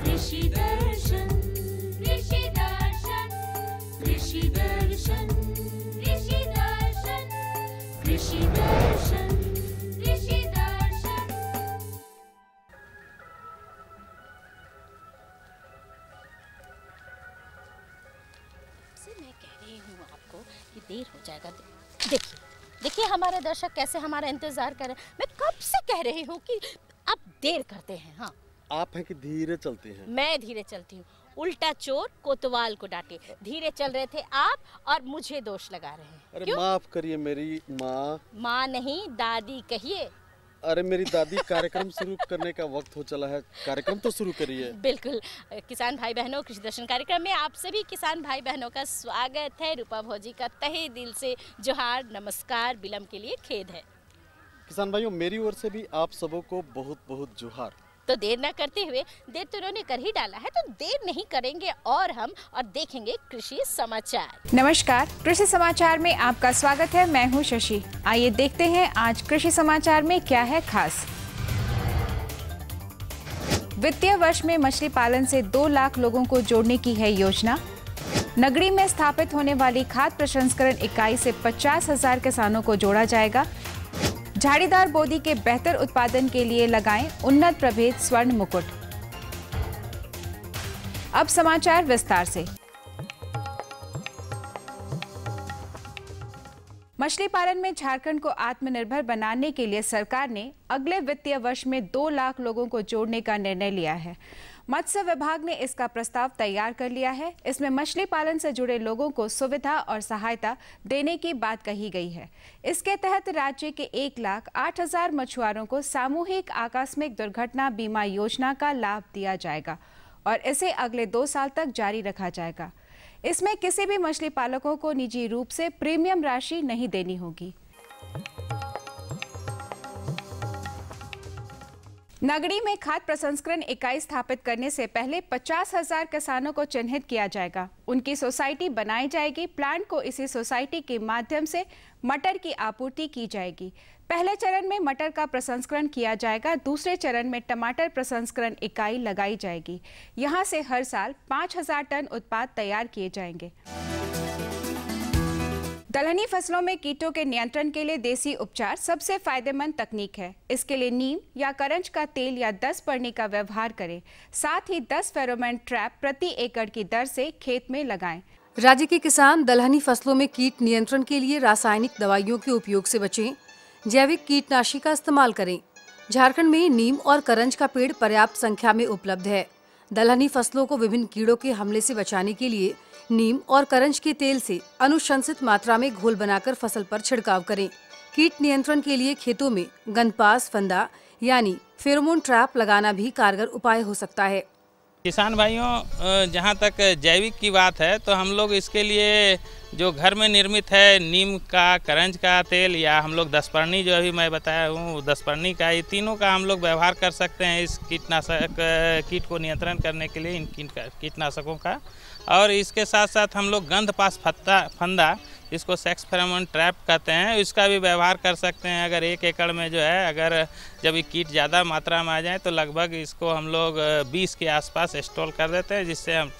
कृषि दर्शन, कृषि दर्शन, कृषि दर्शन, कृषि दर्शन, कृषि दर्शन, कृषि दर्शन। मैं कह रही हूँ आपको कि देर हो जाएगा। देखिए देखिए हमारे दर्शक कैसे हमारा इंतजार कर रहे हैं। मैं कब से कह रही हूँ कि आप देर करते हैं। हाँ, आप हैं कि धीरे चलती हैं? मैं धीरे चलती हूँ। उल्टा चोर कोतवाल को डांटे। धीरे चल रहे थे आप और मुझे दोष लगा रहे हैं। अरे क्यों? माफ करिए मेरी माँ। माँ नहीं दादी कहिए। अरे मेरी दादी, कार्यक्रम शुरू करने का वक्त हो चला है, कार्यक्रम तो शुरू करिए। बिल्कुल। किसान भाई बहनों, कृषि दर्शन कार्यक्रम में आप सभी किसान भाई बहनों का स्वागत है। रूपा भौजी का तहे दिल से जोहार, नमस्कार, बिलम के लिए खेद है। किसान भाइयों, मेरी ओर से भी आप सबों को बहुत बहुत जोहार। तो देर न करते हुए, देर तो उन्होंने कर ही डाला है, तो देर नहीं करेंगे और देखेंगे कृषि समाचार। नमस्कार, कृषि समाचार में आपका स्वागत है। मैं हूं शशि। आइए देखते हैं आज कृषि समाचार में क्या है खास। वित्तीय वर्ष में मछली पालन से 2 लाख लोगों को जोड़ने की है योजना। नगरी में स्थापित होने वाली खाद्य प्रसंस्करण इकाई से 50,000 किसानों को जोड़ा जाएगा। झाड़ीदार बोदी के बेहतर उत्पादन के लिए लगाएं उन्नत प्रभेद स्वर्ण मुकुट। अब समाचार विस्तार से। मछली पालन में झारखंड को आत्मनिर्भर बनाने के लिए सरकार ने अगले वित्तीय वर्ष में 2 लाख लोगों को जोड़ने का निर्णय लिया है। मत्स्य विभाग ने इसका प्रस्ताव तैयार कर लिया है। इसमें मछली पालन से जुड़े लोगों को सुविधा और सहायता देने की बात कही गई है। इसके तहत राज्य के 1,08,000 मछुआरों को सामूहिक आकस्मिक दुर्घटना बीमा योजना का लाभ दिया जाएगा और इसे अगले 2 साल तक जारी रखा जाएगा। इसमें किसी भी मछली पालकों को निजी रूप से प्रीमियम राशि नहीं देनी होगी। नगरी में खाद्य प्रसंस्करण इकाई स्थापित करने से पहले 50,000 किसानों को चिन्हित किया जाएगा। उनकी सोसाइटी बनाई जाएगी। प्लांट को इसी सोसाइटी के माध्यम से मटर की आपूर्ति की जाएगी। पहले चरण में मटर का प्रसंस्करण किया जाएगा। दूसरे चरण में टमाटर प्रसंस्करण इकाई लगाई जाएगी। यहां से हर साल 5,000 टन उत्पाद तैयार किए जाएंगे। दलहनी फसलों में कीटों के नियंत्रण के लिए देसी उपचार सबसे फायदेमंद तकनीक है। इसके लिए नीम या करंज का तेल या 10 परनी का व्यवहार करें। साथ ही 10 फेरोमोन ट्रैप प्रति एकड़ की दर से खेत में लगाएं। राज्य के किसान दलहनी फसलों में कीट नियंत्रण के लिए रासायनिक दवाइयों के उपयोग से बचें। जैविक कीटनाशी का इस्तेमाल करें। झारखंड में नीम और करंज का पेड़ पर्याप्त संख्या में उपलब्ध है। दलहनी फसलों को विभिन्न कीड़ों के हमले से बचाने के लिए नीम और करंज के तेल से अनुशंसित मात्रा में घोल बनाकर फसल पर छिड़काव करें। कीट नियंत्रण के लिए खेतों में गंधपास फंदा यानी फेरोमोन ट्रैप लगाना भी कारगर उपाय हो सकता है। किसान भाइयों, जहाँ तक जैविक की बात है तो हम लोग इसके लिए जो घर में निर्मित है नीम का, करंज का तेल या हम लोग 10 परनी जो अभी मैं बताया हूँ 10 परनी का, ये तीनों का हम लोग व्यवहार कर सकते हैं इस कीट को नियंत्रण करने के लिए, इन कीटनाशकों का। और इसके साथ साथ हम लोग गंधपास फंदा, इसको सेक्स फेरोमोन ट्रैप कहते हैं, इसका भी व्यवहार कर सकते हैं। अगर 1 एकड़ में जो है, अगर जब ये कीट ज़्यादा मात्रा में आ जाए तो लगभग इसको हम लोग 20 के आसपास इंस्टॉल कर देते हैं, जिससे हम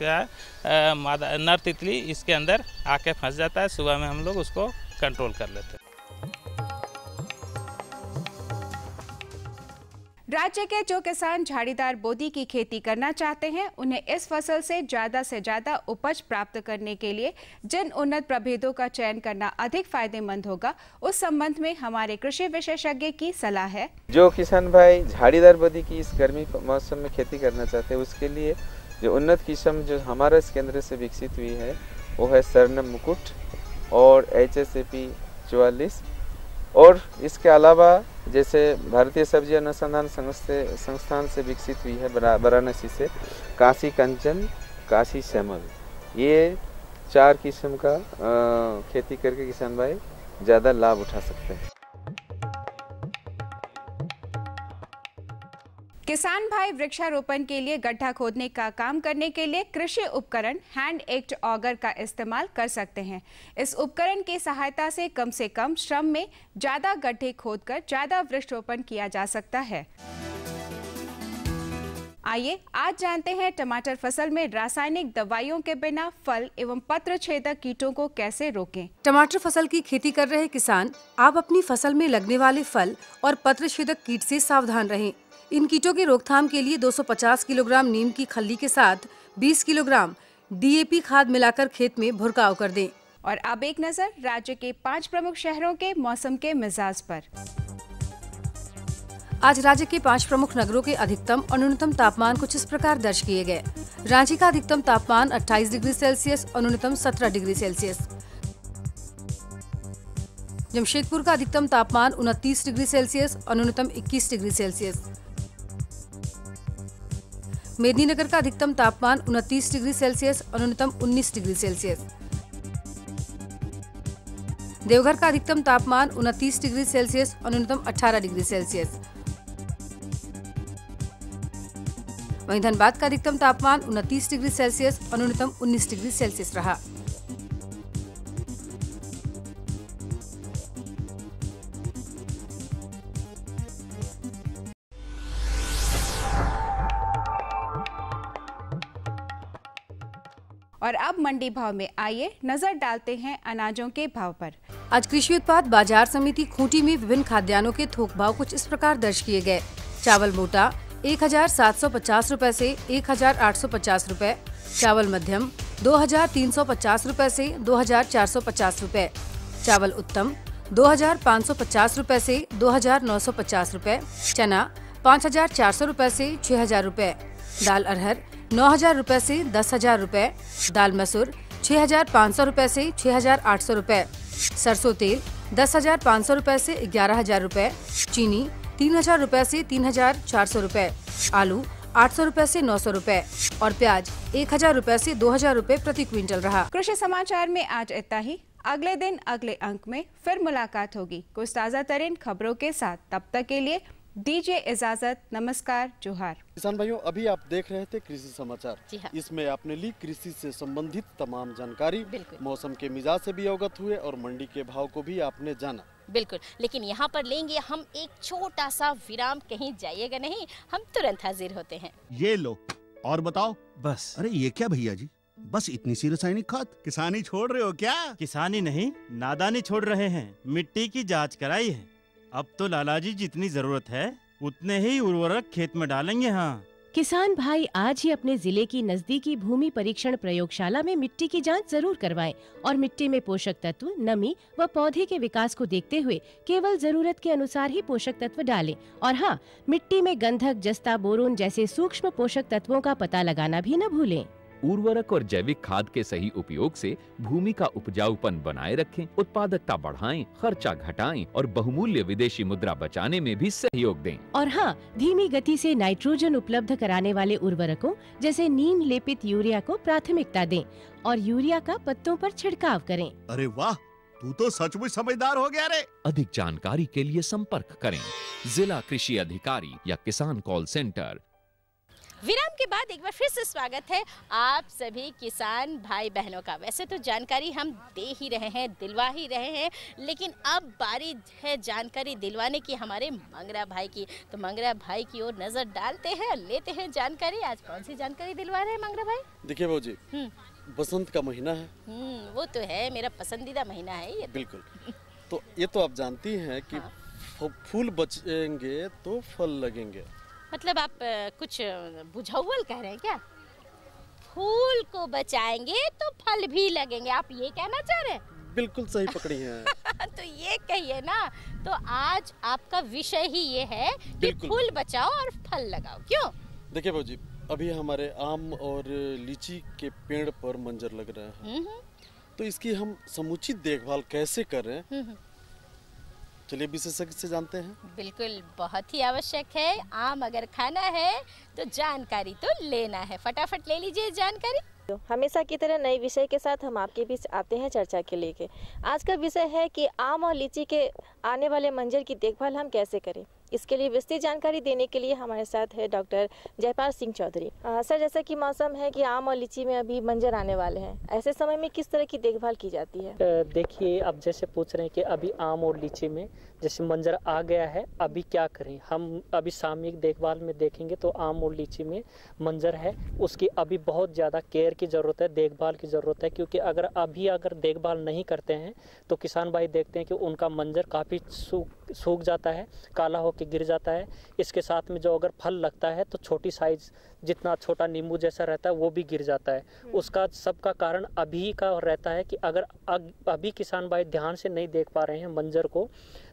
नर तितली इसके अंदर आके फंस जाता है। सुबह में हम लोग उसको कंट्रोल कर लेते हैं। राज्य के जो किसान झाड़ीदार बोदी की खेती करना चाहते हैं, उन्हें इस फसल से ज्यादा उपज प्राप्त करने के लिए जिन उन्नत प्रभेदों का चयन करना अधिक फायदेमंद होगा, उस संबंध में हमारे कृषि विशेषज्ञ की सलाह है। जो किसान भाई झाड़ीदार बोदी की इस गर्मी मौसम में खेती करना चाहते हैं, उसके लिए जो उन्नत किस्म जो हमारा इस केंद्र से विकसित हुई है वो है स्वर्ण मुकुट और HSAP 44। और इसके अलावा जैसे भारतीय सब्जी अनुसंधान संस्थान से विकसित हुई है वाराणसी से काशी कंचन, काशी श्यामल, ये 4 किस्म का खेती करके किसान भाई ज़्यादा लाभ उठा सकते हैं। किसान भाई वृक्षारोपण के लिए गड्ढा खोदने का काम करने के लिए कृषि उपकरण हैंड एक्ट ऑगर का इस्तेमाल कर सकते हैं। इस उपकरण की सहायता से कम श्रम में ज्यादा गड्ढे खोदकर ज्यादा वृक्षारोपण किया जा सकता है। आइए आज जानते हैं टमाटर फसल में रासायनिक दवाइयों के बिना फल एवं पत्र छेदक कीटों को कैसे रोकें। टमाटर फसल की खेती कर रहे किसान, आप अपनी फसल में लगने वाले फल और पत्र छेदक कीट से सावधान रहें। इन कीटों की रोकथाम के लिए 250 किलोग्राम नीम की खल्ली के साथ 20 किलोग्राम DAP खाद मिलाकर खेत में भुरकाव कर दें। और अब एक नजर राज्य के 5 प्रमुख शहरों के मौसम के मिजाज पर। आज राज्य के 5 प्रमुख नगरों के अधिकतम और न्यूनतम तापमान कुछ इस प्रकार दर्ज किए गए। रांची का अधिकतम तापमान 28 डिग्री सेल्सियस और न्यूनतम 17 डिग्री सेल्सियस। जमशेदपुर का अधिकतम तापमान 29 डिग्री सेल्सियस और न्यूनतम 21 डिग्री सेल्सियस। मेदिनीनगर का अधिकतम तापमान 29 डिग्री सेल्सियस और न्यूनतम 19 डिग्री सेल्सियस। देवघर का अधिकतम तापमान 29 डिग्री सेल्सियस और न्यूनतम 18 डिग्री सेल्सियस। वहीं धनबाद का अधिकतम तापमान 29 डिग्री सेल्सियस और न्यूनतम 19 डिग्री सेल्सियस रहा। और अब मंडी भाव में आइए नजर डालते हैं अनाजों के भाव पर। आज कृषि उत्पाद बाजार समिति खूंटी में विभिन्न खाद्यान्नों के थोक भाव कुछ इस प्रकार दर्ज किए गए। चावल मोटा 1750 रुपए से 1850 रुपए, चावल मध्यम 2350 रुपए से 2450 रुपए, चावल उत्तम 2550 रुपए से 2950 रुपए, चना 5400 रुपए से 6000 रुपए, दाल अरहर 9000 रुपए से 10000 रुपए, दाल मसूर 6500 रुपए से 6800 रुपए, सरसों तेल 10500 रुपए से 11000 रुपए, चीनी 3000 रुपए से 3400 रुपए, आलू 800 रुपए से 900 रुपए और प्याज 1000 रुपए से 2000 रुपए प्रति क्विंटल रहा। कृषि समाचार में आज इतना ही। अगले दिन अगले अंक में फिर मुलाकात होगी कुछ ताज़ा तरीन खबरों के साथ। तब तक के लिए दीजिए इजाजत। नमस्कार, जोहार। किसान भाइयों, अभी आप देख रहे थे कृषि समाचार। जी हाँ। इसमें आपने ली कृषि से संबंधित तमाम जानकारी, बिल्कुल। मौसम के मिजाज से भी अवगत हुए और मंडी के भाव को भी आपने जाना। बिल्कुल, लेकिन यहाँ पर लेंगे हम एक छोटा सा विराम। कहीं जाइएगा नहीं, हम तुरंत हाजिर होते हैं। ये लो और बताओ। बस। अरे ये क्या भैया जी, बस इतनी सी रासायनिक खाद? किसानी छोड़ रहे हो क्या? किसानी नहीं, नादानी छोड़ रहे हैं। मिट्टी की जांच कराई है। अब तो लालाजी जितनी जरूरत है उतने ही उर्वरक खेत में डालेंगे। हाँ, किसान भाई आज ही अपने जिले की नजदीकी भूमि परीक्षण प्रयोगशाला में मिट्टी की जांच जरूर करवाएं और मिट्टी में पोषक तत्व, नमी व पौधे के विकास को देखते हुए केवल जरूरत के अनुसार ही पोषक तत्व डालें। और हाँ, मिट्टी में गंधक, जस्ता, बोरोन जैसे सूक्ष्म पोषक तत्वों का पता लगाना भी न भूलें। उर्वरक और जैविक खाद के सही उपयोग से भूमि का उपजाऊपन बनाए रखें, उत्पादकता बढ़ाएं, खर्चा घटाएं और बहुमूल्य विदेशी मुद्रा बचाने में भी सहयोग दें। और हाँ, धीमी गति से नाइट्रोजन उपलब्ध कराने वाले उर्वरकों जैसे नीम लेपित यूरिया को प्राथमिकता दें और यूरिया का पत्तों पर छिड़काव करें। अरे वाह, तू तो सचमुच समझदार हो गया रे। अधिक जानकारी के लिए संपर्क करें जिला कृषि अधिकारी या किसान कॉल सेंटर। विराम के बाद एक बार फिर से स्वागत है आप सभी किसान भाई बहनों का। वैसे तो जानकारी हम दे ही रहे हैं, दिलवा ही रहे हैं, लेकिन अब बारी है जानकारी दिलवाने की हमारे मंगरा भाई की। तो मंगरा भाई की ओर नजर डालते हैं और लेते हैं जानकारी। आज कौन सी जानकारी दिलवा रहे हैं मंगरा भाई? देखिए बाबूजी, बसंत का महीना है। वो तो है, मेरा पसंदीदा महीना है ये। बिल्कुल। तो ये तो आप जानती हैं कि फूल बचेंगे तो फल लगेंगे। मतलब आप कुछ बुझाउल कह रहे हैं क्या? फूल को बचाएंगे तो फल भी लगेंगे, आप ये कहना चाह रहे हैं? बिल्कुल सही पकड़ी हैं। तो ये कहिए ना, तो आज आपका विषय ही ये है कि फूल बचाओ और फल लगाओ। क्यों? देखिए बाबूजी, अभी हमारे आम और लीची के पेड़ पर मंजर लग रहे हैं, तो इसकी हम समुचित देखभाल कैसे करें, चलिए विशेषज्ञ से जानते हैं। बिल्कुल, बहुत ही आवश्यक है। आम अगर खाना है तो जानकारी तो लेना है। फटाफट ले लीजिए जानकारी। हमेशा की तरह नए विषय के साथ हम आपके बीच आते हैं चर्चा के लेके। आज का विषय है कि आम और लीची के आने वाले मंजर की देखभाल हम कैसे करें। इसके लिए विस्तृत जानकारी देने के लिए हमारे साथ है डॉक्टर जयपाल सिंह चौधरी। सर, जैसा कि मौसम है कि आम और लीची में अभी मंजर आने वाले हैं, ऐसे समय में किस तरह की देखभाल की जाती है? देखिए, अब जैसे पूछ रहे हैं कि अभी आम और लीची में जैसे मंजर आ गया है, अभी क्या करें। हम अभी सामयिक देखभाल में देखेंगे तो आम और लीची में मंजर है, उसकी अभी बहुत ज़्यादा केयर की ज़रूरत है, देखभाल की ज़रूरत है। क्योंकि अगर देखभाल नहीं करते हैं तो किसान भाई देखते हैं कि उनका मंजर काफ़ी सूख जाता है, काला होकर गिर जाता है। इसके साथ में जो अगर फल लगता है तो छोटी साइज, जितना छोटा नींबू जैसा रहता है वो भी गिर जाता है। उसका सबका कारण अभी का रहता है कि अगर अभी किसान भाई ध्यान से नहीं देख पा रहे हैं मंजर को,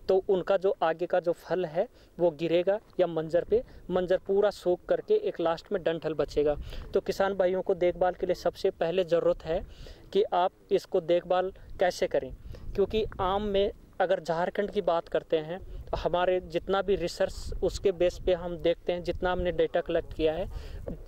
तो उनका जो आगे का जो फल है वो गिरेगा या मंजर पूरा सूख करके एक लास्ट में डंठल बचेगा। तो किसान भाइयों को देखभाल के लिए सबसे पहले ज़रूरत है कि आप इसको देखभाल कैसे करें। क्योंकि आम में अगर झारखंड की बात करते हैं तो हमारे जितना भी रिसर्च उसके बेस पे हम देखते हैं, जितना हमने डेटा कलेक्ट किया है,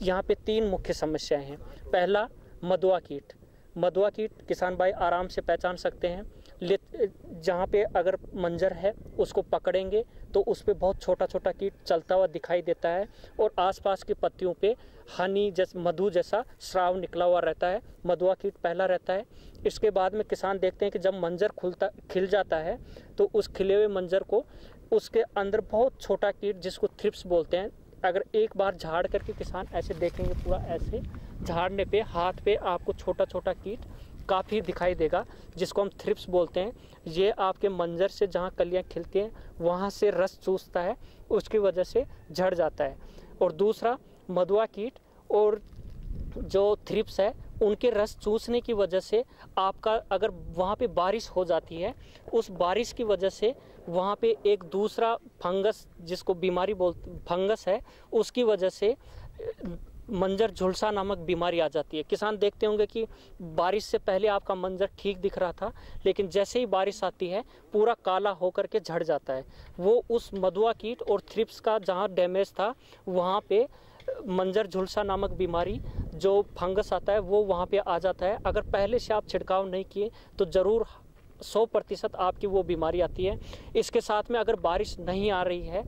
यहाँ पे 3 मुख्य समस्याएं हैं। पहला, मधुआ कीट। मधुआ कीट किसान भाई आराम से पहचान सकते हैं। जहाँ पे अगर मंजर है उसको पकड़ेंगे तो उस पे बहुत छोटा छोटा कीट चलता हुआ दिखाई देता है और आसपास की पत्तियों पे हनी जैसा, मधु जैसा स्राव निकला हुआ रहता है। मधुआ कीट पहला रहता है। इसके बाद में किसान देखते हैं कि जब मंजर खिल जाता है तो उस खिले हुए मंजर को उसके अंदर बहुत छोटा कीट जिसको थ्रिप्स बोलते हैं, अगर एक बार झाड़ करके किसान ऐसे देखेंगे, पूरा ऐसे झाड़ने पे हाथ पे आपको छोटा छोटा कीट काफ़ी दिखाई देगा, जिसको हम थ्रिप्स बोलते हैं। ये आपके मंजर से जहाँ कलियाँ खिलती हैं वहाँ से रस चूसता है, उसकी वजह से झड़ जाता है। और दूसरा, मधुआ कीट और जो थ्रिप्स है उनके रस चूसने की वजह से आपका अगर वहाँ पे बारिश हो जाती है, उस बारिश की वजह से वहाँ पे एक दूसरा फंगस, जिसको बीमारी बोलते फंगस है, उसकी वजह से मंजर झुलसा नामक बीमारी आ जाती है। किसान देखते होंगे कि बारिश से पहले आपका मंजर ठीक दिख रहा था, लेकिन जैसे ही बारिश आती है पूरा काला होकर के झड़ जाता है। वो उस मधुआ कीट और थ्रिप्स का जहाँ डैमेज था वहाँ पे मंजर झुलसा नामक बीमारी, जो फंगस आता है, वो वहाँ पे आ जाता है। अगर पहले से आप छिड़काव नहीं किए तो ज़रूर 100% आपकी वो बीमारी आती है। इसके साथ में अगर बारिश नहीं आ रही है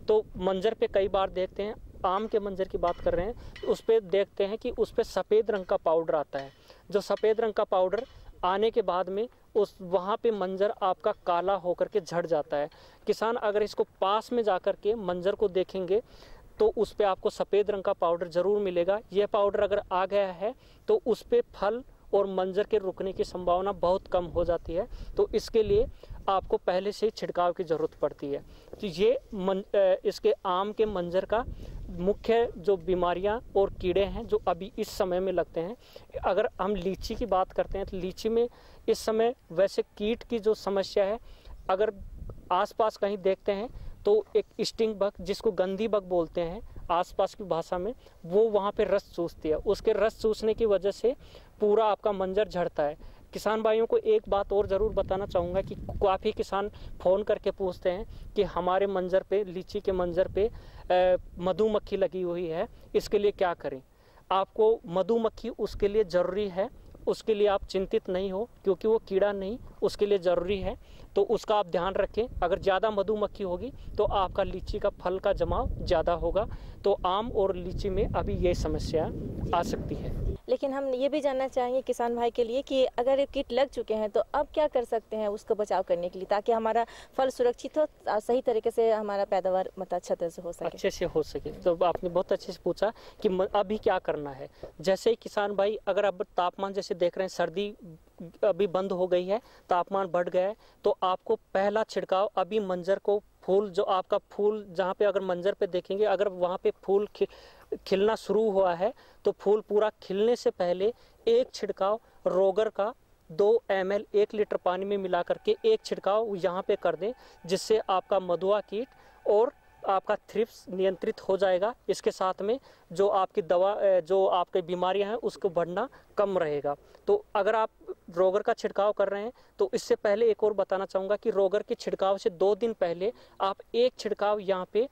तो मंजर पे कई बार देखते हैं, आम के मंजर की बात कर रहे हैं, उस पर देखते हैं कि उस पर सफ़ेद रंग का पाउडर आता है। जो सफ़ेद रंग का पाउडर आने के बाद में उस वहाँ पे मंजर आपका काला होकर के झड़ जाता है। किसान अगर इसको पास में जा कर के मंजर को देखेंगे तो उस पे आपको सफ़ेद रंग का पाउडर ज़रूर मिलेगा। यह पाउडर अगर आ गया है तो उस पे फल और मंजर के रुकने की संभावना बहुत कम हो जाती है। तो इसके लिए आपको पहले से छिड़काव की ज़रूरत पड़ती है। तो ये इसके आम के मंजर का मुख्य जो बीमारियां और कीड़े हैं जो अभी इस समय में लगते हैं। अगर हम लीची की बात करते हैं तो लीची में इस समय वैसे कीट की जो समस्या है, अगर आसपास कहीं देखते हैं तो एक स्टिंग बग, जिसको गंदी बग बोलते हैं आसपास की भाषा में, वो वहाँ पे रस चूसती है। उसके रस चूसने की वजह से पूरा आपका मंजर झड़ता है। किसान भाइयों को एक बात और ज़रूर बताना चाहूँगा कि काफ़ी किसान फ़ोन करके पूछते हैं कि हमारे मंजर पे, लीची के मंजर पे मधुमक्खी लगी हुई है, इसके लिए क्या करें। आपको मधुमक्खी उसके लिए ज़रूरी है, उसके लिए आप चिंतित नहीं हो, क्योंकि वो कीड़ा नहीं उसके लिए ज़रूरी है, तो उसका आप ध्यान रखें। अगर ज़्यादा मधुमक्खी होगी तो आपका लीची का फल का जमाव ज़्यादा होगा। तो आम और लीची में अभी ये समस्या आ सकती है। लेकिन हम ये भी जानना चाहेंगे किसान भाई के लिए कि अगर कीट लग चुके हैं तो अब क्या कर सकते हैं उसको बचाव करने के लिए, ताकि हमारा फल सुरक्षित हो, सही तरीके से हमारा पैदावार मतलब अच्छे तरह से हो सके, अच्छे से हो सके। तो आपने बहुत अच्छे से पूछा कि अभी क्या करना है। जैसे ही किसान भाई, अगर अब तापमान जैसे देख रहे हैं, सर्दी अभी बंद हो गई है, तापमान बढ़ गया है, तो आपको पहला छिड़काव अभी मंजर को, फूल जो आपका फूल जहाँ पे अगर मंजर पे देखेंगे, अगर वहाँ पे फूल खिलना शुरू हुआ है तो फूल पूरा खिलने से पहले एक छिड़काव रोगर का 2 ml 1 लीटर पानी में मिला करके एक छिड़काव यहाँ पे कर दें, जिससे आपका मधुआ कीट और आपका थ्रिप्स नियंत्रित हो जाएगा। इसके साथ में जो आपकी दवा, जो आपके बीमारियां हैं उसको बढ़ना कम रहेगा। तो अगर आप रोगर का छिड़काव कर रहे हैं तो इससे पहले एक और बताना चाहूँगा कि रोगर के छिड़काव से 2 दिन पहले आप एक छिड़काव यहाँ पे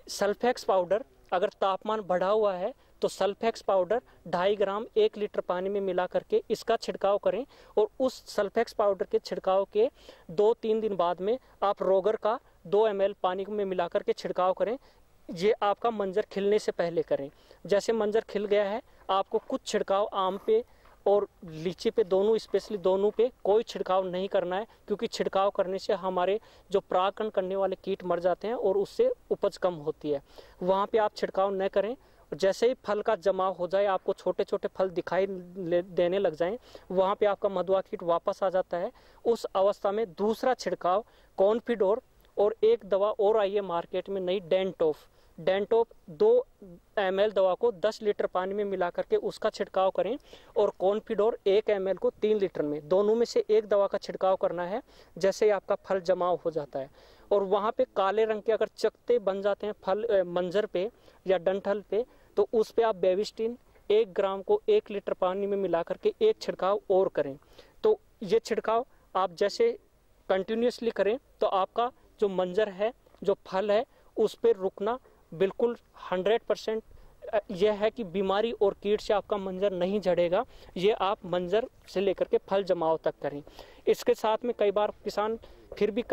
सल्फेक्स पाउडर, अगर तापमान बढ़ा हुआ है तो सल्फेक्स पाउडर 2.5 ग्राम 1 लीटर पानी में मिला करके इसका छिड़काव करें, और उस सल्फेक्स पाउडर के छिड़काव के 2-3 दिन बाद में आप रोगर का 2 ml पानी में मिला करके छिड़काव करें। ये आपका मंजर खिलने से पहले करें। जैसे मंजर खिल गया है, आपको कुछ छिड़काव आम पे और लीची पे दोनों, स्पेशली दोनों पे कोई छिड़काव नहीं करना है, क्योंकि छिड़काव करने से हमारे जो परागण करने वाले कीट मर जाते हैं और उससे उपज कम होती है। वहाँ पे आप छिड़काव न करें। जैसे ही फल का जमाव हो जाए, आपको छोटे छोटे फल दिखाई देने लग जाएं, वहाँ पे आपका मधुआ कीट वापस आ जाता है। उस अवस्था में दूसरा छिड़काव कॉन्फिडोर और एक दवा और आई है मार्केट में नई, डेंटोप 2 ml दवा को 10 लीटर पानी में मिला करके उसका छिड़काव करें, और कॉन्फिडोर 1 ml को 3 लीटर में, दोनों में से एक दवा का छिड़काव करना है। जैसे ही आपका फल जमाव हो जाता है और वहाँ पे काले रंग के अगर चकते बन जाते हैं फल मंजर पे या डंठल पे, तो उस पे आप बेविस्टिन 1 ग्राम को 1 लीटर पानी में मिला करके एक छिड़काव और करें। तो ये छिड़काव आप जैसे कंटिन्यूसली करें तो आपका जो मंजर है, जो फल है, उस पर रुकना बिल्कुल 100% यह है कि बीमारी और कीट से आपका मंजर नहीं झड़ेगा। ये आप मंजर से लेकर के फल जमाव तक करें। इसके साथ में कई बार किसान फिर भी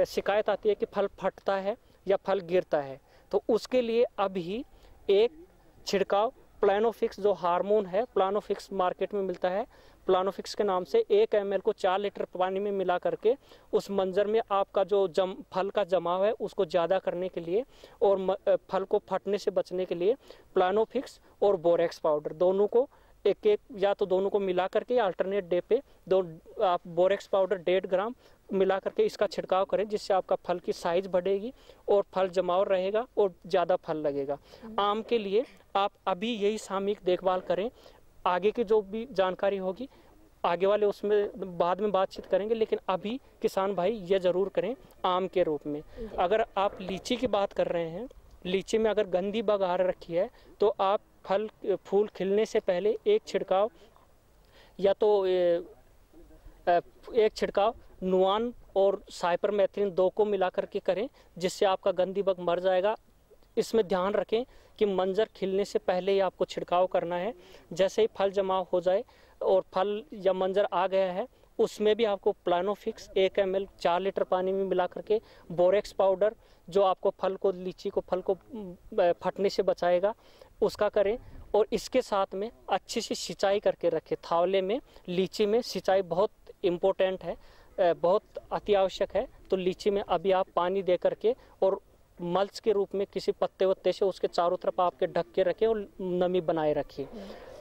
शिकायत आती है कि फल फटता है या फल गिरता है, तो उसके लिए अभी एक छिड़काव प्लानोफिक्स जो हार्मोन है, प्लानोफिक्स मार्केट में मिलता है, प्लानोफिक्स के नाम से 1 ml को 4 लीटर पानी में मिला करके उस मंजर में आपका जो फल का जमाव है उसको ज़्यादा करने के लिए और फल को फटने से बचने के लिए प्लानोफिक्स और बोरेक्स पाउडर दोनों को एक या तो दोनों को मिला करके अल्टरनेट डे पे आप बोरेक्स पाउडर 1.5 ग्राम मिला करके इसका छिड़काव करें, जिससे आपका फल की साइज बढ़ेगी और फल जमाव रहेगा और ज़्यादा फल लगेगा। आम के लिए आप अभी यही सामयिक देखभाल करें। आगे की जो भी जानकारी होगी आगे वाले उसमें बाद में बातचीत करेंगे, लेकिन अभी किसान भाई ये ज़रूर करें आम के रूप में। अगर आप लीची की बात कर रहे हैं, लीची में अगर गंदी बग आ रखी है तो आप फूल खिलने से पहले एक छिड़काव या तो एक छिड़काव नुआन और साइपरमेथ्रिन 2 को मिला करके करें, जिससे आपका गंदी बग मर जाएगा। इसमें ध्यान रखें कि मंजर खिलने से पहले ही आपको छिड़काव करना है। जैसे ही फल जमाव हो जाए और फल या मंजर आ गया है, उसमें भी आपको प्लानोफिक्स 1 ml 4 लीटर पानी में मिला करके बोरेक्स पाउडर जो आपको लीची को फल को फटने से बचाएगा उसका करें। और इसके साथ में अच्छी सी सिंचाई करके रखें। थावले में लीची में सिंचाई बहुत इम्पोर्टेंट है, बहुत अति आवश्यक है। तो लीची में अभी आप पानी दे करके और मल्च के रूप में किसी पत्ते वत्ते से उसके चारों तरफ आपके ढक के रखें और नमी बनाए रखिए।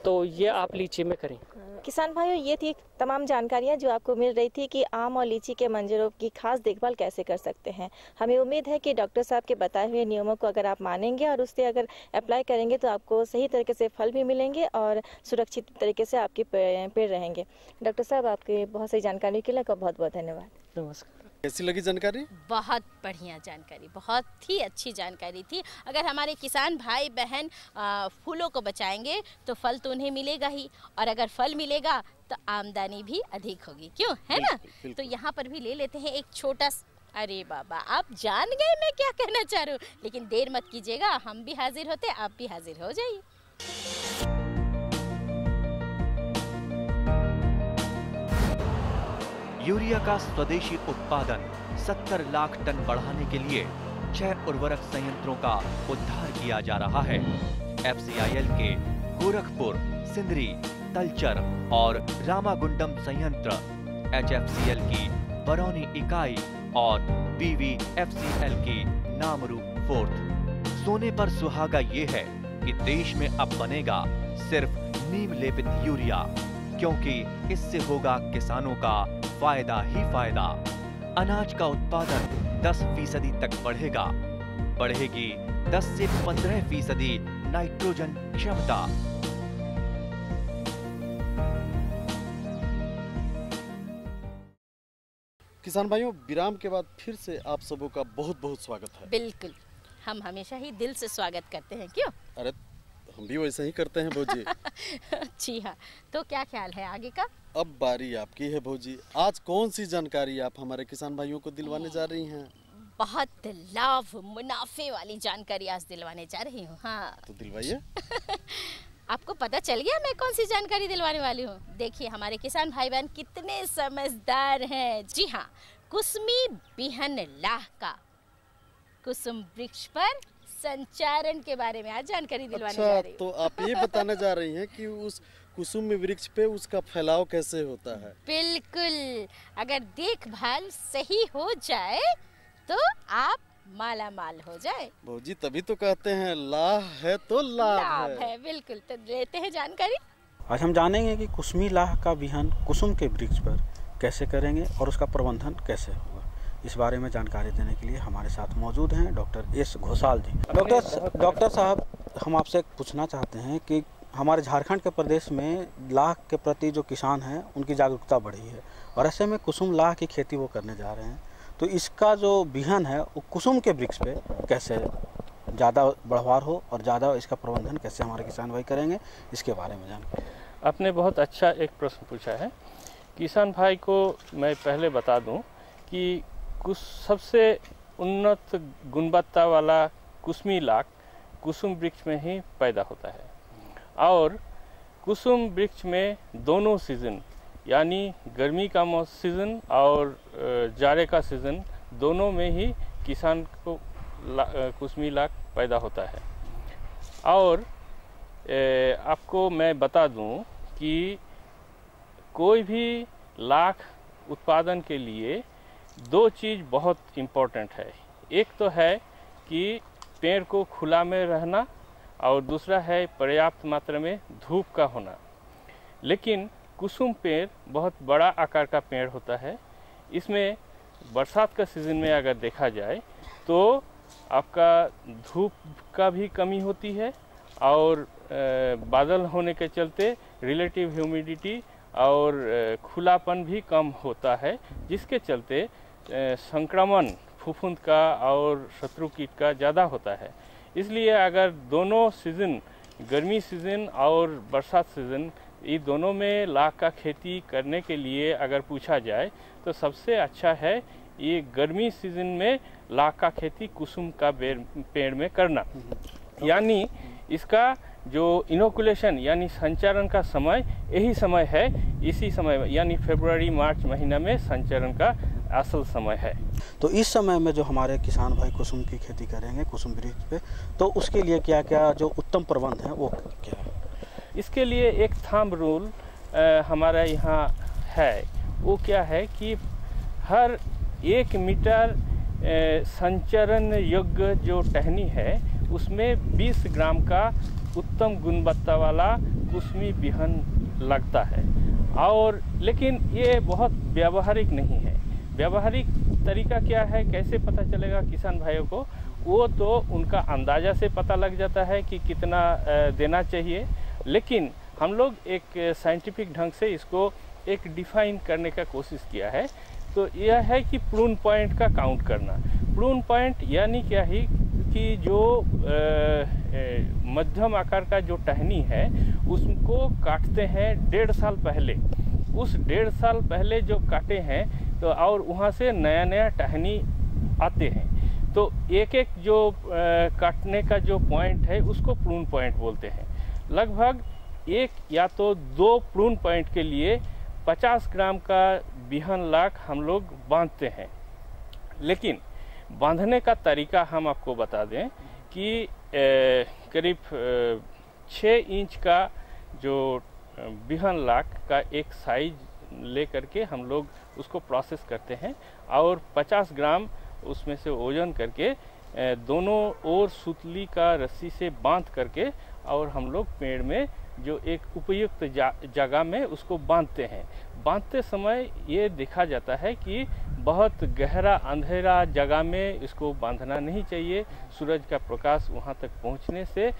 तो ये आप लीची में करें। किसान भाइयों, ये थी तमाम जानकारियाँ जो आपको मिल रही थी कि आम और लीची के मंजरों की खास देखभाल कैसे कर सकते हैं। हमें उम्मीद है कि डॉक्टर साहब के बताए हुए नियमों को अगर आप मानेंगे और उससे अगर अप्लाई करेंगे तो आपको सही तरीके से फल भी मिलेंगे और सुरक्षित तरीके से आपके पेड़ रहेंगे। डॉक्टर साहब, आपकी बहुत सारी जानकारी के लिए आपका बहुत बहुत धन्यवाद। नमस्कार। कैसी लगी जानकारी? बहुत बढ़िया जानकारी, बहुत ही अच्छी जानकारी थी। अगर हमारे किसान भाई बहन फूलों को बचाएंगे तो फल तो उन्हें मिलेगा ही, और अगर फल मिलेगा तो आमदनी भी अधिक होगी, क्यों, है ना? तो यहाँ पर भी ले लेते हैं एक छोटा, अरे बाबा आप जान गए मैं क्या कहना चाह रही हूँ, लेकिन देर मत कीजिएगा, हम भी हाजिर होते, आप भी हाजिर हो जाइए। यूरिया का स्वदेशी उत्पादन 70 लाख टन बढ़ाने के लिए 6 उर्वरक संयंत्रों का उद्धार किया जा रहा है। FCIL के गोरखपुर, सिंदरी, तलचर और रामागुंडम संयंत्र, HFCL की बरौनी इकाई और BVFCL की नामरू फोर्थ। सोने पर सुहागा ये है कि देश में अब बनेगा सिर्फ नीम लेपित यूरिया, क्योंकि इससे होगा किसानों का फायदा ही फायदा। अनाज का उत्पादन 10% तक बढ़ेगा, बढ़ेगी 10 से 15% नाइट्रोजन क्षमता। किसान भाइयों, विराम के बाद फिर से आप सबों का बहुत बहुत स्वागत है। बिल्कुल, हम हमेशा ही दिल से स्वागत करते हैं, क्यों? अरे हम भी वैसे ही करते हैं भौजी। जी हाँ, तो क्या ख्याल है आगे का? अब बारी आपकी है भौजी। आज कौन सी जानकारी आप हमारे किसान भाइयों को दिलवाने जा रही हैं? बहुत लाभ मुनाफे वाली जानकारी आज दिलवाने जा रही हूँ। हाँ, तो दिलवाइए। आपको पता चल गया मैं कौन सी जानकारी दिलवाने वाली हूँ? देखिए हमारे किसान भाई बहन कितने समझदार हैं। जी हाँ, कुसमी बिहन लाह का कुसुम वृक्ष पर संचारण के बारे में आज जानकारी दिलवाने जा अच्छा, रही हूँ। तो आप ये बताने जा रही हैं कि उस कुसुम वृक्ष पे उसका फैलाव कैसे होता है? बिल्कुल, अगर देखभाल सही हो जाए तो आप माला माल हो जाए। भौजी तभी तो कहते हैं लाह है तो लाभ है। बिल्कुल, तो लेते हैं जानकारी। आज हम जानेंगे कि कुसुमी लाह का बिहन कुसुम के वृक्ष पर कैसे करेंगे और उसका प्रबंधन कैसे होगा। इस बारे में जानकारी देने के लिए हमारे साथ मौजूद हैं डॉक्टर एस घोषाल जी। डॉक्टर साहब, हम आपसे पूछना चाहते हैं कि हमारे झारखंड के प्रदेश में लाह के प्रति जो किसान हैं उनकी जागरूकता बढ़ी है और ऐसे में कुसुम लाह की खेती वो करने जा रहे हैं, तो इसका जो बिहन है वो कुसुम के वृक्ष पे कैसे ज़्यादा बढ़वार हो और ज़्यादा इसका प्रबंधन कैसे हमारे किसान भाई करेंगे, इसके बारे में जानकारी। आपने बहुत अच्छा एक प्रश्न पूछा है। किसान भाई को मैं पहले बता दूं कि सबसे उन्नत गुणवत्ता वाला कुसुमी लाख कुसुम वृक्ष में ही पैदा होता है और कुसुम वृक्ष में दोनों सीजन यानी गर्मी का सीजन और जाड़े का सीजन दोनों में ही किसान को कुसुमी लाख पैदा होता है। और आपको मैं बता दूं कि कोई भी लाख उत्पादन के लिए दो चीज़ बहुत इम्पोर्टेंट है। एक तो है कि पेड़ को खुला में रहना और दूसरा है पर्याप्त मात्रा में धूप का होना। लेकिन कुसुम पेड़ बहुत बड़ा आकार का पेड़ होता है। इसमें बरसात का सीज़न में अगर देखा जाए तो आपका धूप का भी कमी होती है और बादल होने के चलते रिलेटिव ह्यूमिडिटी और खुलापन भी कम होता है, जिसके चलते संक्रमण फफूंद का और शत्रु कीट का ज़्यादा होता है। इसलिए अगर दोनों सीज़न गर्मी सीज़न और बरसात सीज़न ये दोनों में लाख का खेती करने के लिए अगर पूछा जाए तो सबसे अच्छा है ये गर्मी सीज़न में लाख का खेती कुसुम का पेड़ में करना। यानी इसका जो इनोकुलेशन यानी संचारण का समय यही समय है, इसी समय यानी फरवरी मार्च महीना में संचारण का असल समय है। तो इस समय में जो हमारे किसान भाई कुसुम की खेती करेंगे कुसुम वृक्ष पे, तो उसके लिए क्या क्या जो उत्तम प्रबंध है वो क्या है? इसके लिए एक थंब रूल हमारा यहाँ है। वो क्या है कि हर 1 मीटर संचरण योग्य जो टहनी है उसमें 20 ग्राम का उत्तम गुणवत्ता वाला कुसुमी बिहन लगता है। और लेकिन ये बहुत व्यावहारिक नहीं है। व्यावहारिक तरीका क्या है, कैसे पता चलेगा किसान भाइयों को? वो तो उनका अंदाज़ा से पता लग जाता है कि कितना देना चाहिए, लेकिन हम लोग एक साइंटिफिक ढंग से इसको एक डिफाइन करने का कोशिश किया है। तो यह है कि प्रून पॉइंट का काउंट करना। प्रून पॉइंट यानी क्या है कि जो मध्यम आकार का जो टहनी है उसको काटते हैं 1.5 साल पहले। उस 1.5 साल पहले जो काटे हैं तो और वहाँ से नया नया टहनी आते हैं, तो एक एक जो काटने का जो पॉइंट है उसको प्रून पॉइंट बोलते हैं। लगभग 1 या तो 2 प्रून पॉइंट के लिए 50 ग्राम का बिहन लाख हम लोग बांधते हैं। लेकिन बांधने का तरीका हम आपको बता दें कि करीब 6 इंच का जो बिहन लाख का एक साइज ले करके हम लोग उसको प्रोसेस करते हैं और 50 ग्राम उसमें से वजन करके दोनों ओर सुतली का रस्सी से बांध करके और हम लोग पेड़ में जो एक उपयुक्त जगह में उसको बांधते हैं। बांधते समय ये देखा जाता है कि बहुत गहरा अंधेरा जगह में इसको बांधना नहीं चाहिए। सूरज का प्रकाश वहाँ तक पहुँचने से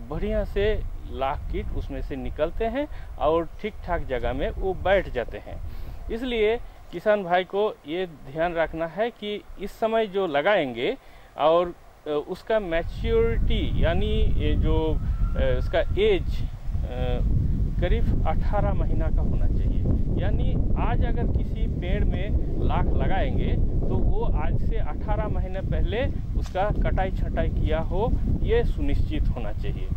बढ़िया से लाख कीट उसमें से निकलते हैं और ठीक ठाक जगह में वो बैठ जाते हैं। इसलिए किसान भाई को ये ध्यान रखना है कि इस समय जो लगाएंगे और उसका मैच्योरिटी यानी जो उसका एज करीब 18 महीना का होना चाहिए। यानी आज अगर किसी पेड़ में लाख लगाएंगे तो वो आज से 18 महीने पहले उसका कटाई छटाई किया हो, ये सुनिश्चित होना चाहिए।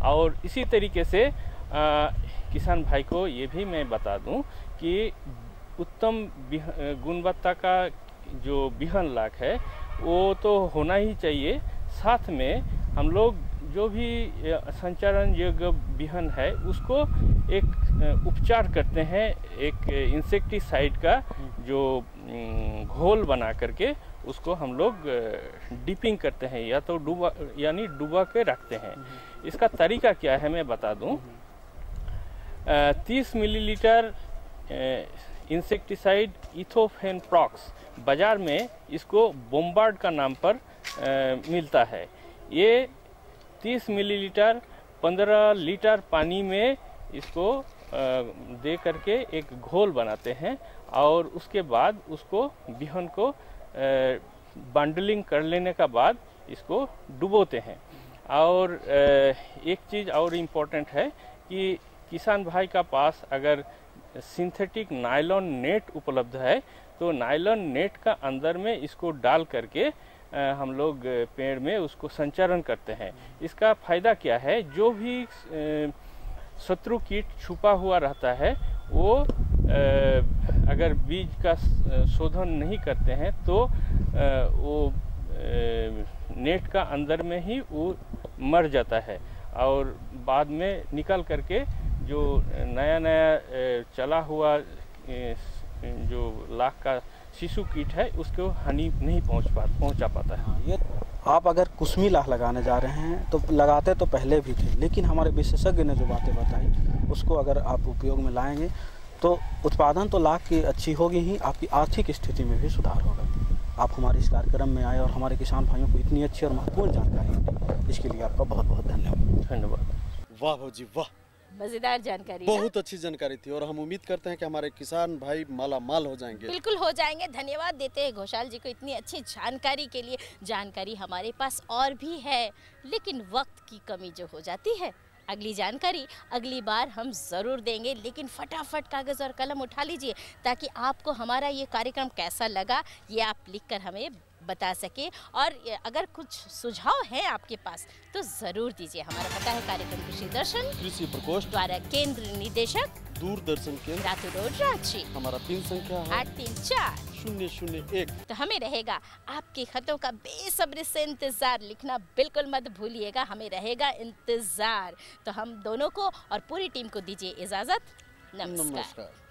और इसी तरीके से किसान भाई को ये भी मैं बता दूं कि उत्तम गुणवत्ता का जो बिहन लाख है वो तो होना ही चाहिए, साथ में हम लोग जो भी संचारण योग्य बिहन है उसको एक उपचार करते हैं, एक इंसेक्टिसाइड का जो घोल बना करके उसको हम लोग डिपिंग करते हैं, या तो डुबा के रखते हैं। इसका तरीका क्या है मैं बता दूं। 30 मिलीलीटर इंसेक्टिसाइड इथोफेनप्रॉक्स बाजार में इसको बोम्बार्ड का नाम पर मिलता है। ये 30 मिलीलीटर 15 लीटर पानी में इसको दे करके एक घोल बनाते हैं और उसके बाद उसको बिहन को बंडलिंग कर लेने का बाद इसको डुबोते हैं। और एक चीज़ और इम्पोर्टेंट है कि किसान भाई का पास अगर सिंथेटिक नायलॉन नेट उपलब्ध है तो नायलॉन नेट का अंदर में इसको डाल करके हम लोग पेड़ में उसको संचारण करते हैं। इसका फायदा क्या है, जो भी शत्रु कीट छुपा हुआ रहता है वो अगर बीज का शोधन नहीं करते हैं तो वो नेट का अंदर में ही वो मर जाता है और बाद में निकल करके जो नया चला हुआ जो लाख का शिशु कीट है उसको हानि नहीं पहुंचा पाता है। ये आप अगर कुसमी लाख लगाने जा रहे हैं तो लगाते तो पहले भी थे, लेकिन हमारे विशेषज्ञ ने जो बातें बताई उसको अगर आप उपयोग में लाएंगे तो उत्पादन तो लाख की अच्छी होगी ही, आपकी आर्थिक स्थिति में भी सुधार होगा। आप हमारे इस कार्यक्रम में आए और हमारे किसान भाइयों को इतनी अच्छी और महत्वपूर्ण जानकारी दी, इसके लिए आपका बहुत बहुत धन्यवाद। वाह भाजी वाह, मजेदार जानकारी, बहुत अच्छी जानकारी थी और हम उम्मीद करते हैं कि हमारे किसान भाई माला माल हो जाएंगे। बिल्कुल हो जाएंगे। धन्यवाद देते हैं घोषाल जी को इतनी अच्छी जानकारी के लिए। जानकारी हमारे पास और भी है लेकिन वक्त की कमी जो हो जाती है, अगली जानकारी अगली बार हम ज़रूर देंगे, लेकिन फटाफट कागज़ और कलम उठा लीजिए ताकि आपको हमारा ये कार्यक्रम कैसा लगा ये आप लिखकर हमें बता सके। और अगर कुछ सुझाव हैं आपके पास तो ज़रूर दीजिए। हमारा पता है कार्यक्रम कृषि दर्शन, कृषि प्रकोष्ठ द्वारा केंद्र निदेशक, दूरदर्शन केंद्र, रातू रोड रांची। हमारा पिन संख्या है 834-001। तो हमें रहेगा आपके खतों का बेसब्री से इंतजार। लिखना बिल्कुल मत भूलिएगा, हमें रहेगा इंतजार। तो हम दोनों को और पूरी टीम को दीजिए इजाजत। नमस्कार।